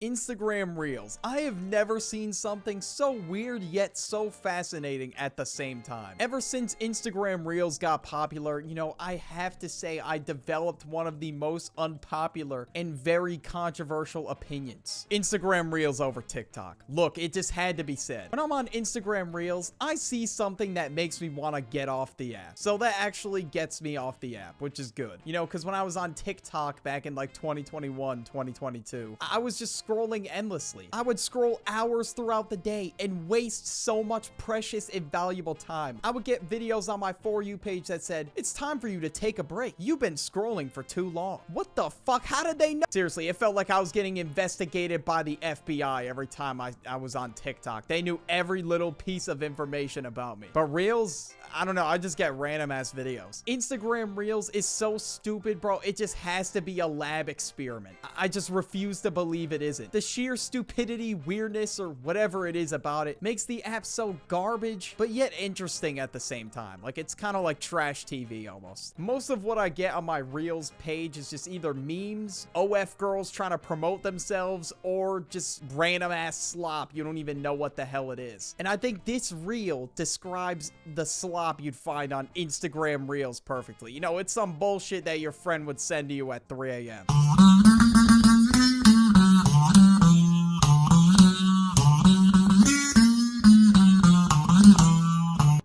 Instagram Reels. I have never seen something so weird yet so fascinating at the same time. Ever since Instagram Reels got popular, I have to say I developed one of the most unpopular and very controversial opinions. Instagram Reels over TikTok. Look, it just had to be said. When I'm on Instagram Reels, I see something that makes me want to get off the app. So that actually gets me off the app, which is good. Because when I was on TikTok back in like 2021, 2022, I was just scrolling endlessly. I would scroll hours throughout the day and waste so much precious and valuable time. I would get videos on my For You page that said, "It's time for you to take a break. You've been scrolling for too long." What the fuck? How did they know? Seriously, it felt like I was getting investigated by the FBI every time I was on TikTok. They knew every little piece of information about me. But Reels, I don't know. I just get random ass videos. Instagram Reels is so stupid, bro. It just has to be a lab experiment. I just refuse to believe it isn't. The sheer stupidity, weirdness, or whatever it is about it makes the app so garbage, but yet interesting at the same time. Like, it's kind of like trash TV almost. Most of what I get on my Reels page is just either memes, OF girls trying to promote themselves, or just random ass slop. You don't even know what the hell it is. And I think this reel describes the slop you'd find on Instagram Reels perfectly. It's some bullshit that your friend would send to you at 3 a.m.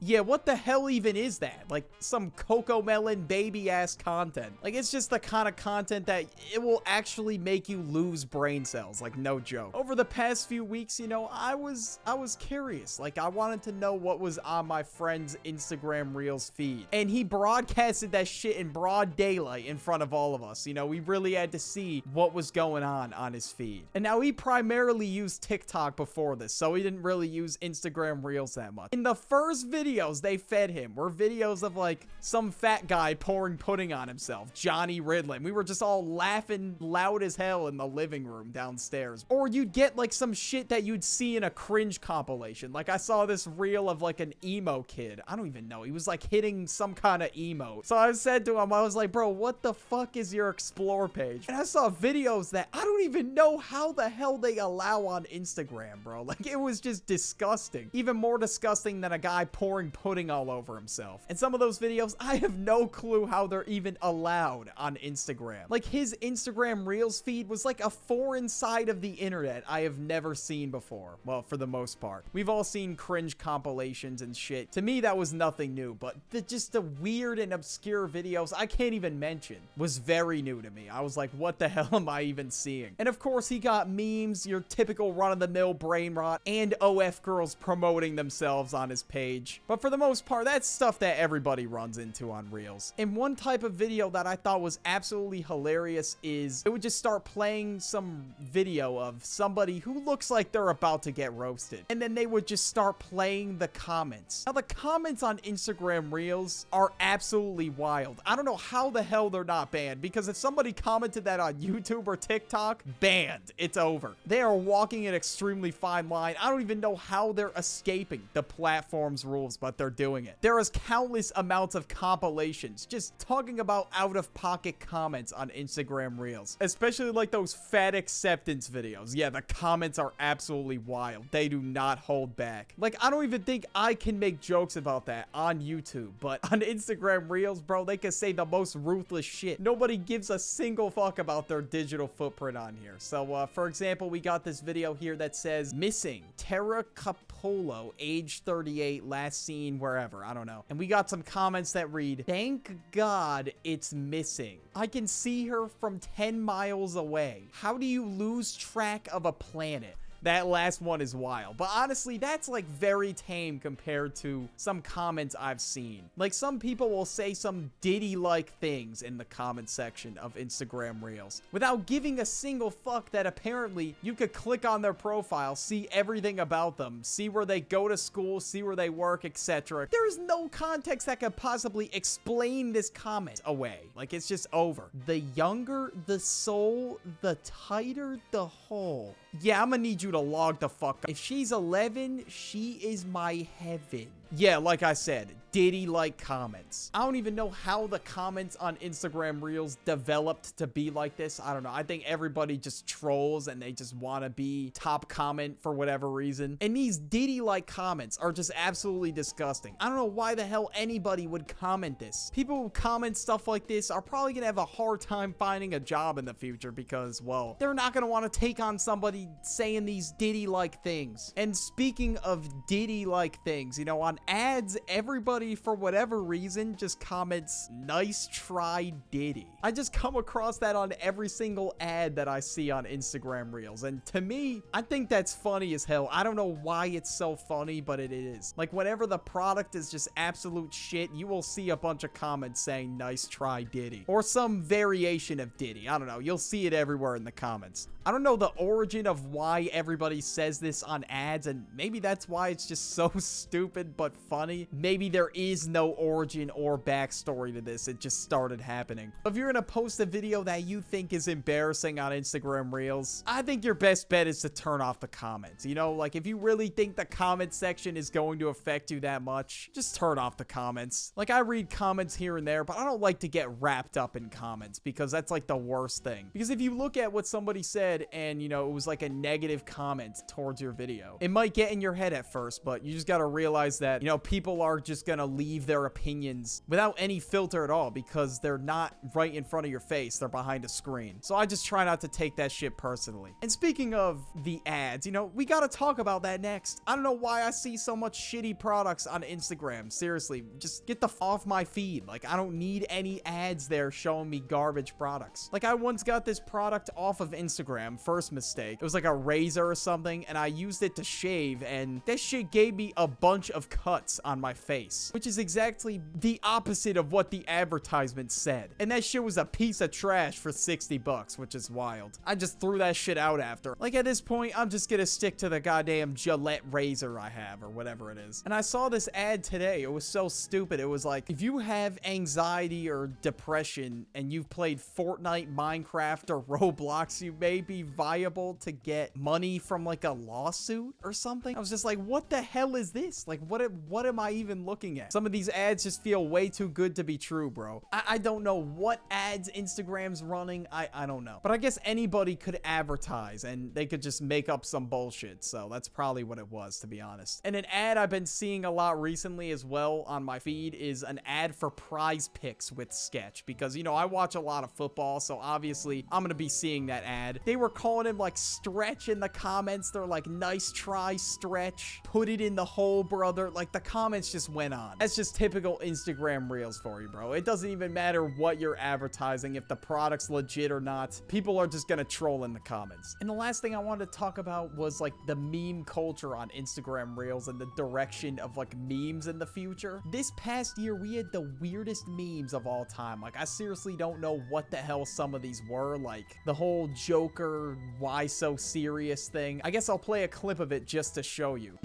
Yeah, what the hell even is that? Like some Coco Melon baby ass content. Like, it's just the kind of content that it will actually make you lose brain cells, like no joke. Over the past few weeks, I was curious. Like, I wanted to know what was on my friend's Instagram Reels feed. And he broadcasted that shit in broad daylight in front of all of us. We really had to see what was going on his feed. And now he primarily used TikTok before this, so he didn't really use Instagram Reels that much. In the first videos they fed him were videos of like some fat guy pouring pudding on himself, Johnny Riddlin. We were just all laughing loud as hell in the living room downstairs. Or you'd get like some shit that you'd see in a cringe compilation. Like, I saw this reel of like an emo kid. I don't even know. He was like hitting some kind of emo. So I said to him, I was like, "Bro, what the fuck is your explore page?" And I saw videos that I don't even know how the hell they allow on Instagram, bro. Like, it was just disgusting. Even more disgusting than a guy pouring pudding all over himself. And some of those videos, I have no clue how they're even allowed on Instagram. Like, his Instagram Reels feed was like a foreign side of the internet I have never seen before. Well, for the most part. We've all seen cringe compilations and shit. To me, that was nothing new, but just the weird and obscure videos I can't even mention was very new to me. I was like, what the hell am I even seeing? And of course, he got memes, your typical run-of-the-mill brain rot, and OF girls promoting themselves on his page. But for the most part, that's stuff that everybody runs into on Reels. And one type of video that I thought was absolutely hilarious is it would just start playing some video of somebody who looks like they're about to get roasted. And then they would just start playing the comments. Now, the comments on Instagram Reels are absolutely wild. I don't know how the hell they're not banned, because if somebody commented that on YouTube or TikTok, banned. It's over. They are walking an extremely fine line. I don't even know how they're escaping the platform's rules, but they're doing it. There is countless amounts of compilations just talking about out-of-pocket comments on Instagram Reels, especially like those fat acceptance videos. Yeah, the comments are absolutely wild. They do not hold back. Like, I don't even think I can make jokes about that on YouTube, but on Instagram Reels, bro, they can say the most ruthless shit. Nobody gives a single fuck about their digital footprint on here. So, for example, we got this video here that says, "Missing Terra Capolo, age 38, last seen wherever." I don't know. And we got some comments that read, "Thank God it's missing. I can see her from 10 miles away. How do you lose track of a planet?" That last one is wild. But honestly, that's like very tame compared to some comments I've seen. Like, some people will say some Diddy-like things in the comment section of Instagram Reels without giving a single fuck that apparently you could click on their profile, see everything about them, see where they go to school, see where they work, etc. There is no context that could possibly explain this comment away. Like, it's just over. The younger the soul, the tighter the hole. Yeah, I'm gonna need you to log the fuck up. If she's 11, she is my heaven. Yeah, like I said, Diddy-like comments. I don't even know how the comments on Instagram Reels developed to be like this. I don't know. I think everybody just trolls and they just want to be top comment for whatever reason. And these Diddy-like comments are just absolutely disgusting. I don't know why the hell anybody would comment this. People who comment stuff like this are probably going to have a hard time finding a job in the future because, well, they're not going to want to take on somebody saying these Diddy-like things. And speaking of Diddy-like things, you know, on ads, everybody for whatever reason just comments, "Nice try, Diddy." I just come across that on every single ad that I see on Instagram Reels, and to me, I think that's funny as hell. I don't know why it's so funny, but it is. Like, whenever the product is just absolute shit, you will see a bunch of comments saying, "Nice try, Diddy," or some variation of Diddy. I don't know. You'll see it everywhere in the comments. I don't know the origin of why everybody says this on ads, and maybe that's why it's just so stupid but funny. Maybe there is no origin or backstory to this. It just started happening. If you're gonna post a video that you think is embarrassing on Instagram Reels, I think your best bet is to turn off the comments. You know, like, if you really think the comment section is going to affect you that much, just turn off the comments. Like, I read comments here and there, but I don't like to get wrapped up in comments because that's like the worst thing. Because if you look at what somebody said and, you know, it was like a negative comment towards your video, it might get in your head at first, but you just gotta realize that, you know, people are just gonna leave their opinions without any filter at all because they're not right in front of your face. They're behind a screen. So I just try not to take that shit personally. And speaking of the ads, you know, we gotta talk about that next. I don't know why I see so much shitty products on Instagram. Seriously, just get the f off my feed. Like, I don't need any ads there showing me garbage products. Like, I once got this product off of Instagram, first mistake. It was like a razor or something, and I used it to shave, and this shit gave me a bunch of cuts on my face, which is exactly the opposite of what the advertisement said. And that shit was a piece of trash for 60 bucks, which is wild. I just threw that shit out after. Like, at this point, I'm just gonna stick to the goddamn Gillette razor I have, or whatever it is. And I saw this ad today. It was so stupid. It was like, if you have anxiety or depression and you've played Fortnite, Minecraft, or Roblox, you may be viable to get money from like a lawsuit or something. I was just like, what the hell is this? Like, what am I even looking at? Some of these ads just feel way too good to be true, bro. I don't know what ads Instagram's running. I don't know. But I guess anybody could advertise and they could just make up some bullshit. So that's probably what it was, to be honest. And an ad I've been seeing a lot recently as well on my feed is an ad for Prize Picks with Sketch, because, you know, I watch a lot of football, so obviously I'm gonna be seeing that ad. They were calling him like Stretch in the comments. They're like, "Nice try, Stretch. Put it in the hole, brother." Like, the comments just went on. That's just typical Instagram Reels for you, bro. It doesn't even matter what you're advertising, if the product's legit or not. People are just gonna troll in the comments. And the last thing I wanted to talk about was like the meme culture on Instagram Reels and the direction of like memes in the future. This past year, we had the weirdest memes of all time. Like, I seriously don't know what the hell some of these were. Like, the whole Joker, why so serious thing. I guess I'll play a clip of it just to show you.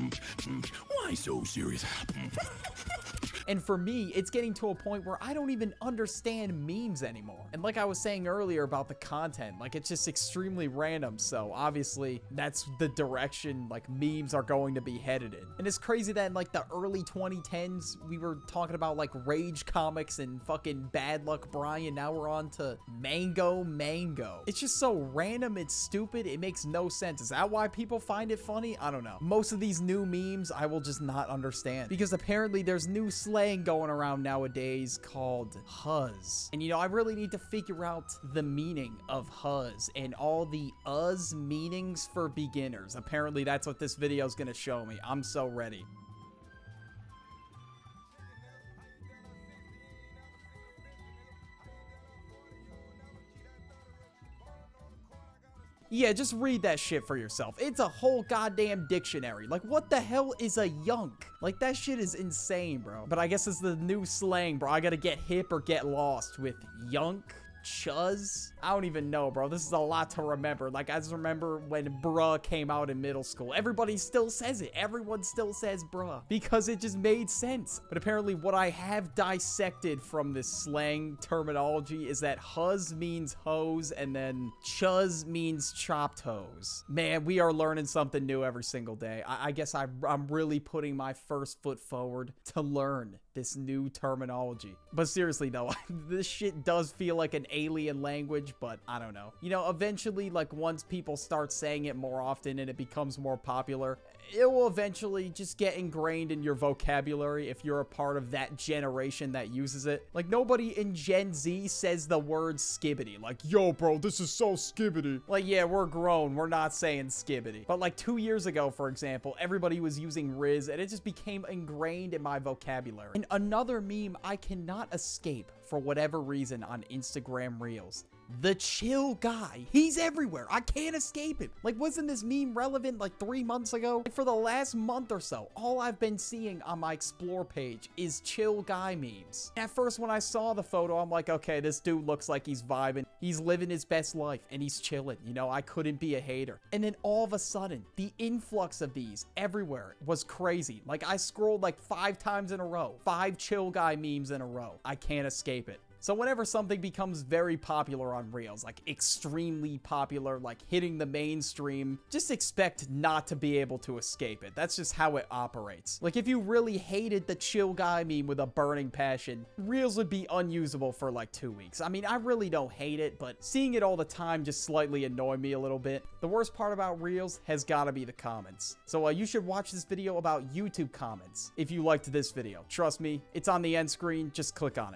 Why so serious? And for me, it's getting to a point where I don't even understand memes anymore. And like I was saying earlier about the content, like, it's just extremely random. So obviously that's the direction like memes are going to be headed in. And it's crazy that in like the early 2010s, we were talking about like Rage comics and fucking Bad Luck Brian. Now we're on to Mango. It's just so random. It's stupid. It makes no sense. Is that why people find it funny? I don't know. Most of these new memes, I will just not understand, because apparently there's new slang going around nowadays called huzz. And, you know, I really need to figure out the meaning of huzz and all the meanings for beginners. Apparently that's what this video is going to show me. I'm so ready. Yeah, just read that shit for yourself. It's a whole goddamn dictionary. Like, what the hell is a yunk? Like, that shit is insane, bro. But I guess it's the new slang, bro. I gotta get hip or get lost with yunk. chuz. I don't even know, bro. This is a lot to remember. Like, I just remember when bruh came out in middle school. Everybody still says it. Everyone still says bruh because it just made sense. But apparently what I have dissected from this slang terminology is that huz means hose and then chuz means chopped hose. Man, we are learning something new every single day. I guess I'm really putting my first foot forward to learn this new terminology. But seriously though, this shit does feel like an alien language, but I don't know. You know, eventually, like once people start saying it more often and it becomes more popular, it will eventually just get ingrained in your vocabulary if you're a part of that generation that uses it. Like nobody in Gen Z says the word skibbity. Like, yo bro, this is so skibbity. Like, yeah, we're grown. We're not saying skibbity. But like 2 years ago, for example, everybody was using Riz and it just became ingrained in my vocabulary. And another meme I cannot escape for whatever reason on Instagram Reels. The chill guy. He's everywhere. I can't escape it. Like, wasn't this meme relevant like 3 months ago? Like, for the last month or so, all I've been seeing on my explore page is chill guy memes. At first, when I saw the photo, I'm like, okay, this dude looks like he's vibing. He's living his best life and he's chilling. You know, I couldn't be a hater. And then all of a sudden, the influx of these everywhere was crazy. Like, I scrolled like 5 times in a row. 5 chill guy memes in a row. I can't escape it. So whenever something becomes very popular on Reels, like extremely popular, like hitting the mainstream, just expect not to be able to escape it. That's just how it operates. Like if you really hated the chill guy meme with a burning passion, Reels would be unusable for like 2 weeks. I mean, I really don't hate it, but seeing it all the time just slightly annoyed me a little bit. The worst part about Reels has got to be the comments. So you should watch this video about YouTube comments if you liked this video. Trust me, it's on the end screen. Just click on it.